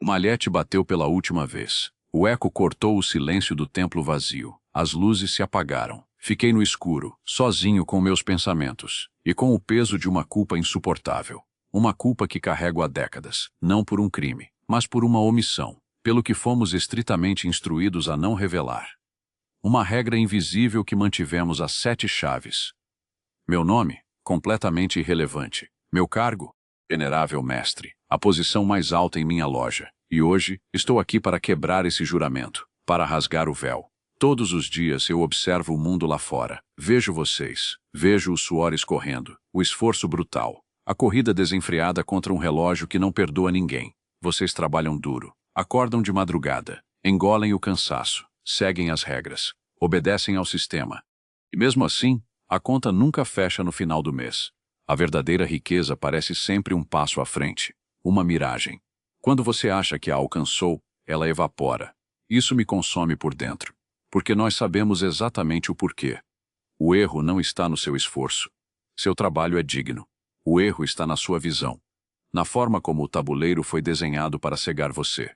O malhete bateu pela última vez. O eco cortou o silêncio do templo vazio. As luzes se apagaram. Fiquei no escuro, sozinho com meus pensamentos, e com o peso de uma culpa insuportável. Uma culpa que carrego há décadas, não por um crime, mas por uma omissão, pelo que fomos estritamente instruídos a não revelar. Uma regra invisível que mantivemos às 7 chaves. Meu nome? Completamente irrelevante. Meu cargo? Venerável mestre. A posição mais alta em minha loja. E hoje, estou aqui para quebrar esse juramento, para rasgar o véu. Todos os dias eu observo o mundo lá fora. Vejo vocês. Vejo o suor escorrendo, o esforço brutal, a corrida desenfreada contra um relógio que não perdoa ninguém. Vocês trabalham duro, acordam de madrugada, engolem o cansaço, seguem as regras, obedecem ao sistema. E mesmo assim, a conta nunca fecha no final do mês. A verdadeira riqueza parece sempre um passo à frente, uma miragem. Quando você acha que a alcançou, ela evapora. Isso me consome por dentro, porque nós sabemos exatamente o porquê. O erro não está no seu esforço. Seu trabalho é digno. O erro está na sua visão, na forma como o tabuleiro foi desenhado para cegar você.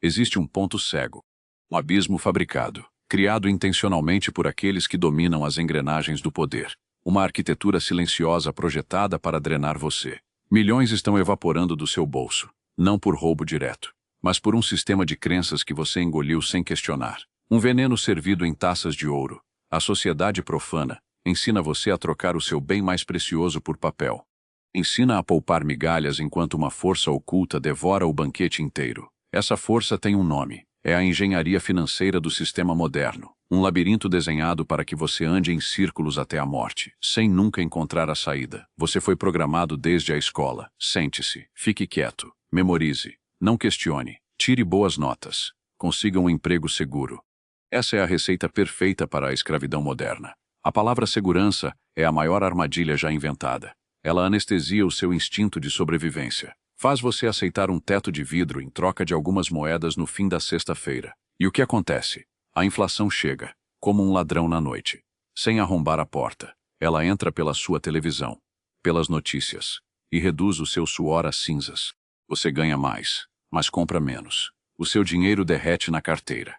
Existe um ponto cego, um abismo fabricado, criado intencionalmente por aqueles que dominam as engrenagens do poder. Uma arquitetura silenciosa projetada para drenar você. Milhões estão evaporando do seu bolso, não por roubo direto, mas por um sistema de crenças que você engoliu sem questionar. Um veneno servido em taças de ouro. A sociedade profana ensina você a trocar o seu bem mais precioso por papel. Ensina a poupar migalhas enquanto uma força oculta devora o banquete inteiro. Essa força tem um nome. É a engenharia financeira do sistema moderno. Um labirinto desenhado para que você ande em círculos até a morte, sem nunca encontrar a saída. Você foi programado desde a escola. Sente-se, fique quieto, memorize, não questione, tire boas notas, consiga um emprego seguro. Essa é a receita perfeita para a escravidão moderna. A palavra segurança é a maior armadilha já inventada. Ela anestesia o seu instinto de sobrevivência. Faz você aceitar um teto de vidro em troca de algumas moedas no fim da sexta-feira. E o que acontece? A inflação chega, como um ladrão na noite. Sem arrombar a porta, ela entra pela sua televisão, pelas notícias, e reduz o seu suor a cinzas. Você ganha mais, mas compra menos. O seu dinheiro derrete na carteira.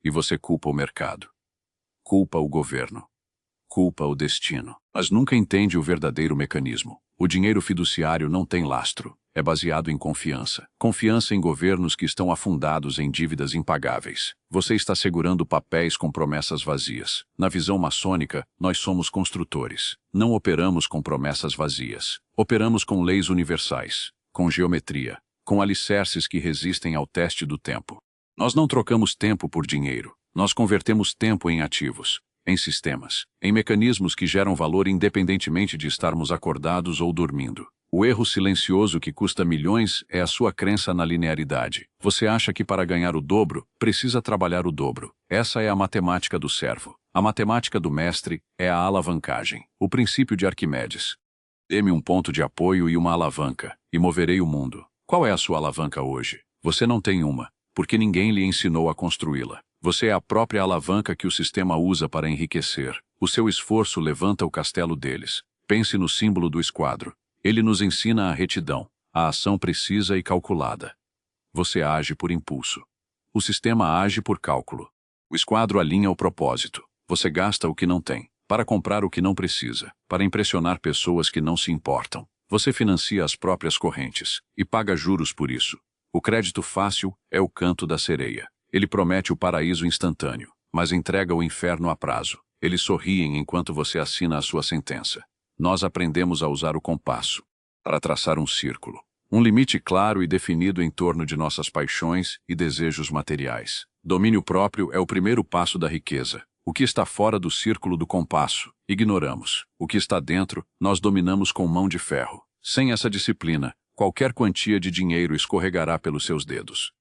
E você culpa o mercado. Culpa o governo. Culpa o destino. Mas nunca entende o verdadeiro mecanismo. O dinheiro fiduciário não tem lastro. É baseado em confiança. Confiança em governos que estão afundados em dívidas impagáveis. Você está segurando papéis com promessas vazias. Na visão maçônica, nós somos construtores. Não operamos com promessas vazias. Operamos com leis universais, com geometria, com alicerces que resistem ao teste do tempo. Nós não trocamos tempo por dinheiro. Nós convertemos tempo em ativos, em sistemas, em mecanismos que geram valor independentemente de estarmos acordados ou dormindo. O erro silencioso que custa milhões é a sua crença na linearidade. Você acha que para ganhar o dobro, precisa trabalhar o dobro. Essa é a matemática do servo. A matemática do mestre é a alavancagem, o princípio de Arquimedes. Dê-me um ponto de apoio e uma alavanca, e moverei o mundo. Qual é a sua alavanca hoje? Você não tem uma, porque ninguém lhe ensinou a construí-la. Você é a própria alavanca que o sistema usa para enriquecer. O seu esforço levanta o castelo deles. Pense no símbolo do esquadro. Ele nos ensina a retidão, a ação precisa e calculada. Você age por impulso. O sistema age por cálculo. O esquadro alinha o propósito. Você gasta o que não tem, para comprar o que não precisa, para impressionar pessoas que não se importam. Você financia as próprias correntes e paga juros por isso. O crédito fácil é o canto da sereia. Ele promete o paraíso instantâneo, mas entrega o inferno a prazo. Eles sorriem enquanto você assina a sua sentença. Nós aprendemos a usar o compasso para traçar um círculo, um limite claro e definido em torno de nossas paixões e desejos materiais. Domínio próprio é o primeiro passo da riqueza. O que está fora do círculo do compasso, ignoramos. O que está dentro, nós dominamos com mão de ferro. Sem essa disciplina, qualquer quantia de dinheiro escorregará pelos seus dedos.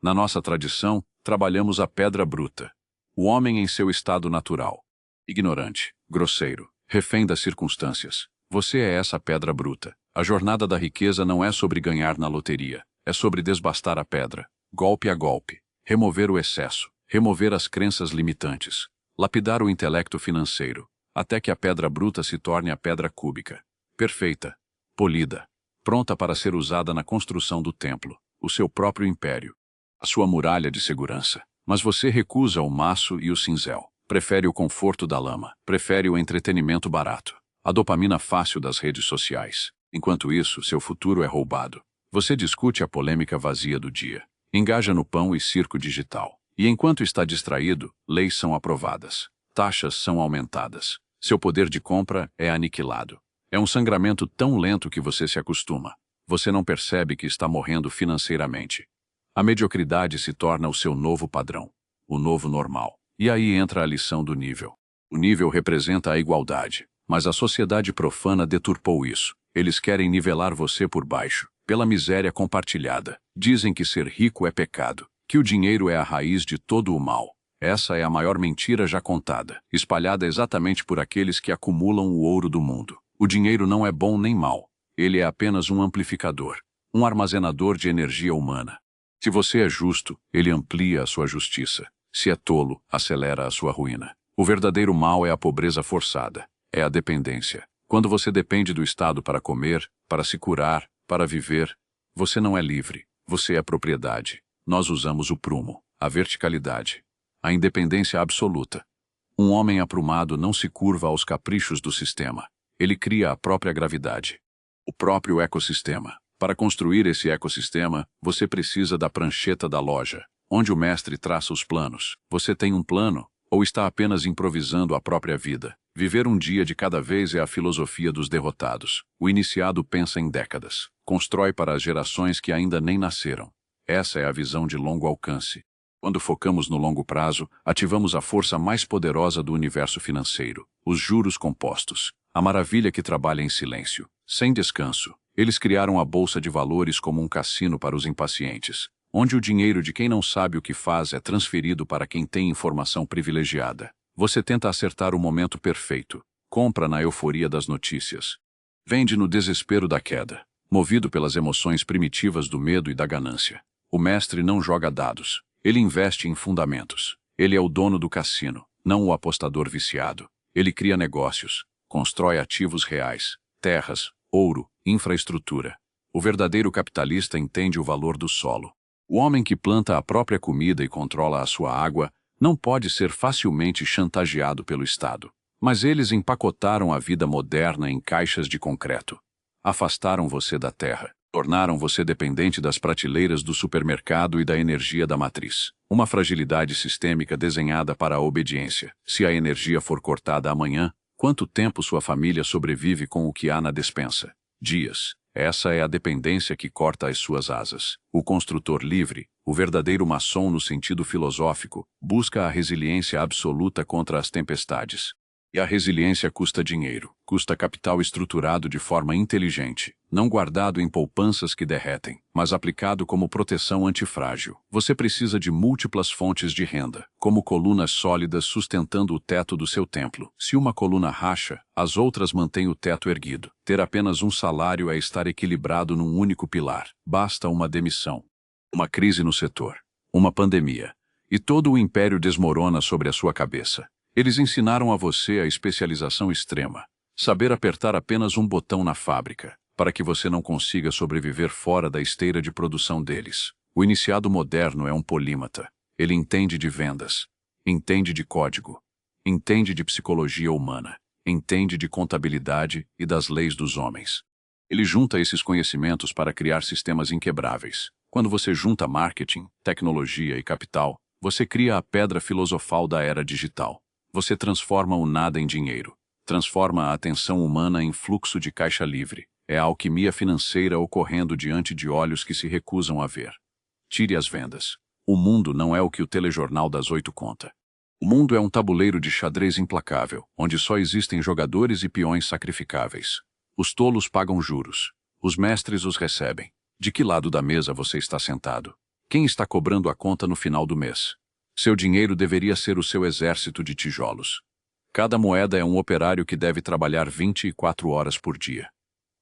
Na nossa tradição, trabalhamos a pedra bruta. O homem em seu estado natural. Ignorante, grosseiro, refém das circunstâncias. Você é essa pedra bruta. A jornada da riqueza não é sobre ganhar na loteria. É sobre desbastar a pedra, golpe a golpe. Remover o excesso, remover as crenças limitantes. Lapidar o intelecto financeiro, até que a pedra bruta se torne a pedra cúbica. Perfeita, polida, pronta para ser usada na construção do templo. o seu próprio império, a sua muralha de segurança. Mas você recusa o maço e o cinzel. Prefere o conforto da lama. Prefere o entretenimento barato. A dopamina fácil das redes sociais. Enquanto isso, seu futuro é roubado. Você discute a polêmica vazia do dia. Engaja no pão e circo digital. E enquanto está distraído, leis são aprovadas. Taxas são aumentadas. Seu poder de compra é aniquilado. É um sangramento tão lento que você se acostuma. Você não percebe que está morrendo financeiramente. A mediocridade se torna o seu novo padrão, o novo normal. E aí entra a lição do nível. O nível representa a igualdade, mas a sociedade profana deturpou isso. Eles querem nivelar você por baixo, pela miséria compartilhada. Dizem que ser rico é pecado, que o dinheiro é a raiz de todo o mal. Essa é a maior mentira já contada, espalhada exatamente por aqueles que acumulam o ouro do mundo. O dinheiro não é bom nem mal. Ele é apenas um amplificador, um armazenador de energia humana. Se você é justo, ele amplia a sua justiça. Se é tolo, acelera a sua ruína. O verdadeiro mal é a pobreza forçada. É a dependência. Quando você depende do Estado para comer, para se curar, para viver, você não é livre. Você é propriedade. Nós usamos o prumo, a verticalidade, a independência absoluta. Um homem aprumado não se curva aos caprichos do sistema. Ele cria a própria gravidade, o próprio ecossistema. Para construir esse ecossistema, você precisa da prancheta da loja, onde o mestre traça os planos. Você tem um plano, ou está apenas improvisando a própria vida? Viver um dia de cada vez é a filosofia dos derrotados. O iniciado pensa em décadas, constrói para as gerações que ainda nem nasceram. Essa é a visão de longo alcance. Quando focamos no longo prazo, ativamos a força mais poderosa do universo financeiro, os juros compostos. A maravilha que trabalha em silêncio, sem descanso. Eles criaram a bolsa de valores como um cassino para os impacientes, onde o dinheiro de quem não sabe o que faz é transferido para quem tem informação privilegiada. Você tenta acertar o momento perfeito, compra na euforia das notícias, vende no desespero da queda, movido pelas emoções primitivas do medo e da ganância. O mestre não joga dados, ele investe em fundamentos. Ele é o dono do cassino, não o apostador viciado. Ele cria negócios, constrói ativos reais, terras, ouro, infraestrutura. O verdadeiro capitalista entende o valor do solo. O homem que planta a própria comida e controla a sua água não pode ser facilmente chantageado pelo Estado. Mas eles empacotaram a vida moderna em caixas de concreto. Afastaram você da terra. Tornaram você dependente das prateleiras do supermercado e da energia da matriz. Uma fragilidade sistêmica desenhada para a obediência. Se a energia for cortada amanhã, quanto tempo sua família sobrevive com o que há na despensa? Dias. Essa é a dependência que corta as suas asas. O construtor livre, o verdadeiro maçom no sentido filosófico, busca a resiliência absoluta contra as tempestades. E a resiliência custa dinheiro, custa capital estruturado de forma inteligente, não guardado em poupanças que derretem, mas aplicado como proteção antifrágil. Você precisa de múltiplas fontes de renda, como colunas sólidas sustentando o teto do seu templo. Se uma coluna racha, as outras mantêm o teto erguido. Ter apenas um salário é estar equilibrado num único pilar. Basta uma demissão, uma crise no setor, uma pandemia, e todo o império desmorona sobre a sua cabeça. Eles ensinaram a você a especialização extrema, saber apertar apenas um botão na fábrica, para que você não consiga sobreviver fora da esteira de produção deles. O iniciado moderno é um polímata. Ele entende de vendas, entende de código, entende de psicologia humana, entende de contabilidade e das leis dos homens. Ele junta esses conhecimentos para criar sistemas inquebráveis. Quando você junta marketing, tecnologia e capital, você cria a pedra filosofal da era digital. Você transforma o nada em dinheiro. Transforma a atenção humana em fluxo de caixa livre. É a alquimia financeira ocorrendo diante de olhos que se recusam a ver. Tire as vendas. O mundo não é o que o telejornal das 8 conta. O mundo é um tabuleiro de xadrez implacável, onde só existem jogadores e peões sacrificáveis. Os tolos pagam juros. Os mestres os recebem. De que lado da mesa você está sentado? Quem está cobrando a conta no final do mês? Seu dinheiro deveria ser o seu exército de tijolos. Cada moeda é um operário que deve trabalhar 24 horas por dia.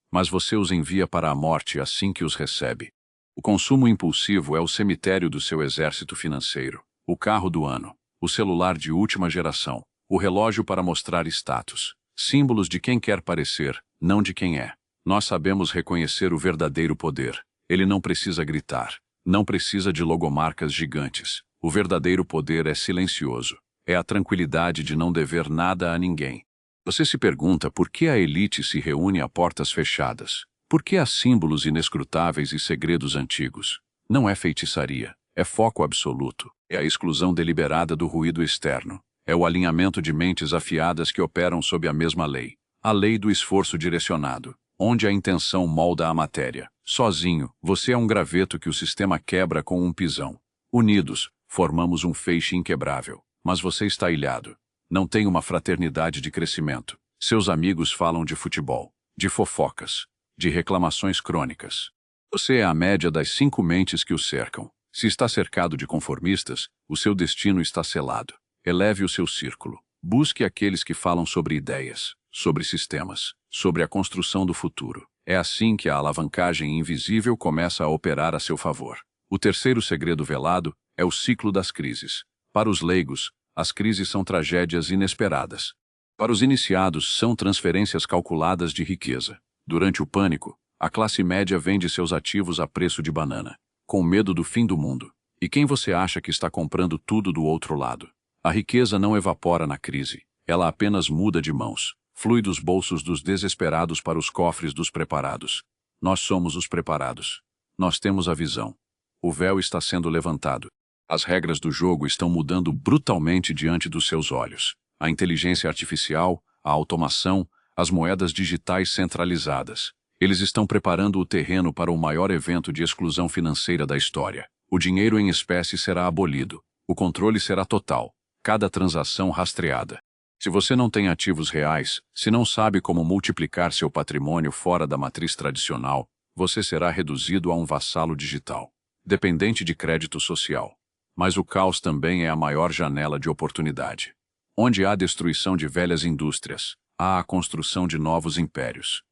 Mas você os envia para a morte assim que os recebe. O consumo impulsivo é o cemitério do seu exército financeiro. O carro do ano, o celular de última geração, o relógio para mostrar status. Símbolos de quem quer parecer, não de quem é. Nós sabemos reconhecer o verdadeiro poder. Ele não precisa gritar. Não precisa de logomarcas gigantes. O verdadeiro poder é silencioso. É a tranquilidade de não dever nada a ninguém. Você se pergunta por que a elite se reúne a portas fechadas? Por que há símbolos inescrutáveis e segredos antigos? Não é feitiçaria. É foco absoluto. É a exclusão deliberada do ruído externo. É o alinhamento de mentes afiadas que operam sob a mesma lei. A lei do esforço direcionado, onde a intenção molda a matéria. Sozinho, você é um graveto que o sistema quebra com um pisão. Unidos, formamos um feixe inquebrável. Mas você está ilhado. Não tem uma fraternidade de crescimento. Seus amigos falam de futebol, de fofocas, de reclamações crônicas. Você é a média das 5 mentes que o cercam. Se está cercado de conformistas, o seu destino está selado. Eleve o seu círculo. Busque aqueles que falam sobre ideias, sobre sistemas, sobre a construção do futuro. É assim que a alavancagem invisível começa a operar a seu favor. O terceiro segredo velado é o ciclo das crises. Para os leigos, as crises são tragédias inesperadas. Para os iniciados, são transferências calculadas de riqueza. Durante o pânico, a classe média vende seus ativos a preço de banana, com medo do fim do mundo. E quem você acha que está comprando tudo do outro lado? A riqueza não evapora na crise, ela apenas muda de mãos, flui dos bolsos dos desesperados para os cofres dos preparados. Nós somos os preparados. Nós temos a visão. O véu está sendo levantado. As regras do jogo estão mudando brutalmente diante dos seus olhos. A inteligência artificial, a automação, as moedas digitais centralizadas. Eles estão preparando o terreno para o maior evento de exclusão financeira da história. O dinheiro em espécie será abolido. O controle será total. Cada transação rastreada. Se você não tem ativos reais, se não sabe como multiplicar seu patrimônio fora da matriz tradicional, você será reduzido a um vassalo digital, dependente de crédito social. Mas o caos também é a maior janela de oportunidade. Onde há destruição de velhas indústrias, há a construção de novos impérios.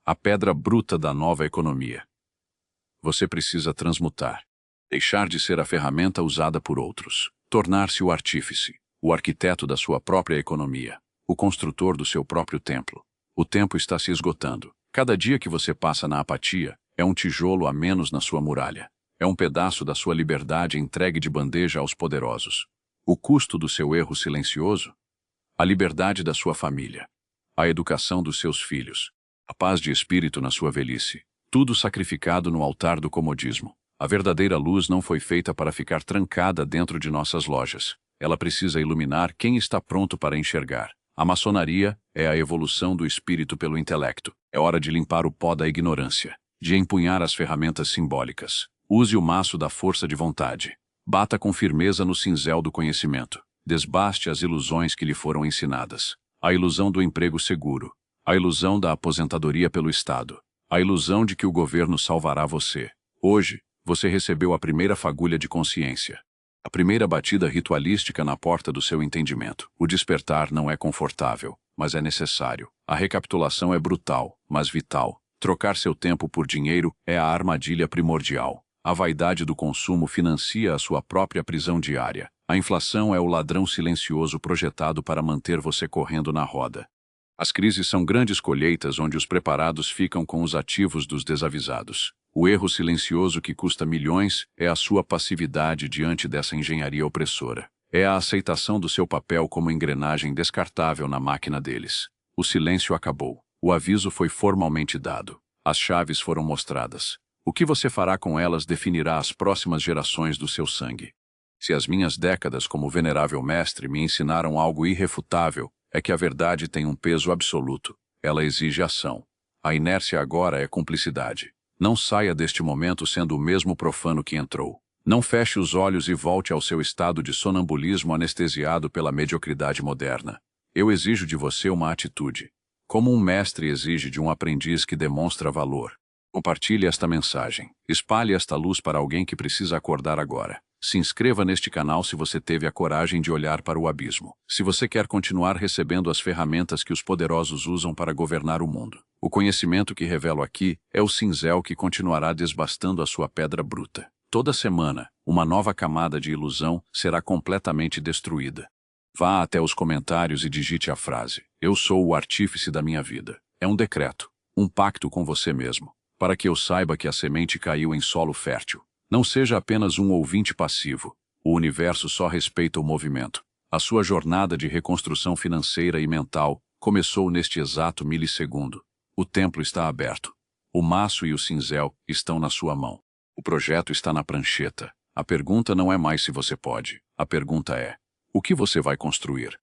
A pedra bruta da nova economia. Você precisa transmutar. Deixar de ser a ferramenta usada por outros. Tornar-se o artífice, o arquiteto da sua própria economia, o construtor do seu próprio templo. O tempo está se esgotando. Cada dia que você passa na apatia é um tijolo a menos na sua muralha. É um pedaço da sua liberdade entregue de bandeja aos poderosos. O custo do seu erro silencioso? A liberdade da sua família. A educação dos seus filhos. A paz de espírito na sua velhice. Tudo sacrificado no altar do comodismo. A verdadeira luz não foi feita para ficar trancada dentro de nossas lojas. Ela precisa iluminar quem está pronto para enxergar. A maçonaria é a evolução do espírito pelo intelecto. É hora de limpar o pó da ignorância, de empunhar as ferramentas simbólicas. Use o maço da força de vontade. Bata com firmeza no cinzel do conhecimento. Desbaste as ilusões que lhe foram ensinadas. A ilusão do emprego seguro. A ilusão da aposentadoria pelo Estado. A ilusão de que o governo salvará você. Hoje, você recebeu a primeira fagulha de consciência. A primeira batida ritualística na porta do seu entendimento. O despertar não é confortável, mas é necessário. A recapitulação é brutal, mas vital. Trocar seu tempo por dinheiro é a armadilha primordial. A vaidade do consumo financia a sua própria prisão diária. A inflação é o ladrão silencioso projetado para manter você correndo na roda. As crises são grandes colheitas onde os preparados ficam com os ativos dos desavisados. O erro silencioso que custa milhões é a sua passividade diante dessa engenharia opressora. É a aceitação do seu papel como engrenagem descartável na máquina deles. O silêncio acabou. O aviso foi formalmente dado. As chaves foram mostradas. O que você fará com elas definirá as próximas gerações do seu sangue. Se as minhas décadas como venerável mestre me ensinaram algo irrefutável, é que a verdade tem um peso absoluto. Ela exige ação. A inércia agora é cumplicidade. Não saia deste momento sendo o mesmo profano que entrou. Não feche os olhos e volte ao seu estado de sonambulismo anestesiado pela mediocridade moderna. Eu exijo de você uma atitude, como um mestre exige de um aprendiz que demonstra valor. Compartilhe esta mensagem. Espalhe esta luz para alguém que precisa acordar agora. Se inscreva neste canal se você teve a coragem de olhar para o abismo. Se você quer continuar recebendo as ferramentas que os poderosos usam para governar o mundo. O conhecimento que revelo aqui é o cinzel que continuará desbastando a sua pedra bruta. Toda semana, uma nova camada de ilusão será completamente destruída. Vá até os comentários e digite a frase: "Eu sou o artífice da minha vida". É um decreto, um pacto com você mesmo, para que eu saiba que a semente caiu em solo fértil. Não seja apenas um ouvinte passivo. O universo só respeita o movimento. A sua jornada de reconstrução financeira e mental começou neste exato milissegundo. O templo está aberto. O maço e o cinzel estão na sua mão. O projeto está na prancheta. A pergunta não é mais se você pode. A pergunta é: o que você vai construir?